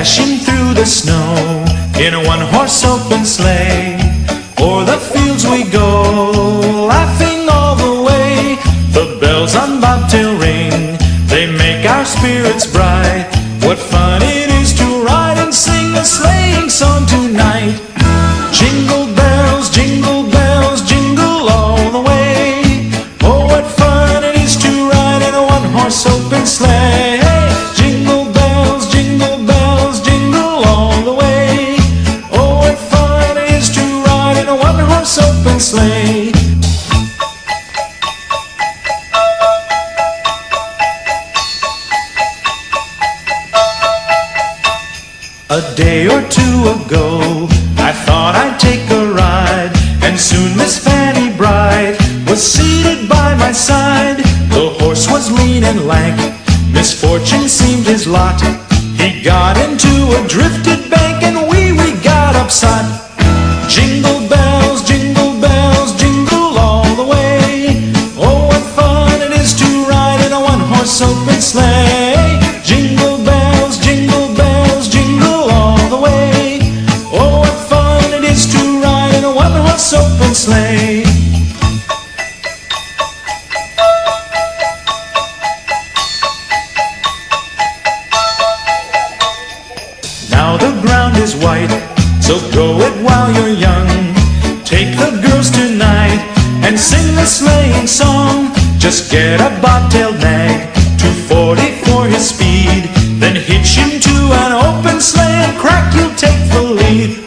dashing through the snow in a one-horse open sleigh. O'er the fields we go, laughing all the way. The bells on bobtail ring, they make our spirits bright. What fun it is to ride and sing a sleighing song tonight. Jingle bells, jingle all the way. Oh, what fun it is to ride in a one-horse open sleigh. Jingle bells, jingle all the way. Oh, what fun it is to ride in a one-horse open sleigh. A day or two ago, I thought I'd take a ride, and soon Miss Fanny Bright was seated by my side. The horse was lean and lank, misfortune seemed his lot. He got into a drifted bank, and we got upset. Jingle bells, jingle all the way. Oh, what fun it is to ride in a one-horse open sleigh. Jingle bells, jingle all the way. Oh, what fun it is to ride in a one-horse open sleigh. Now the ground is white, so go it while you're young. Take the girls tonight and sing the sleighing song. Just get a bobtailed nag, 240 for his speed, then hitch him to an open sleigh and crack, you'll take the lead.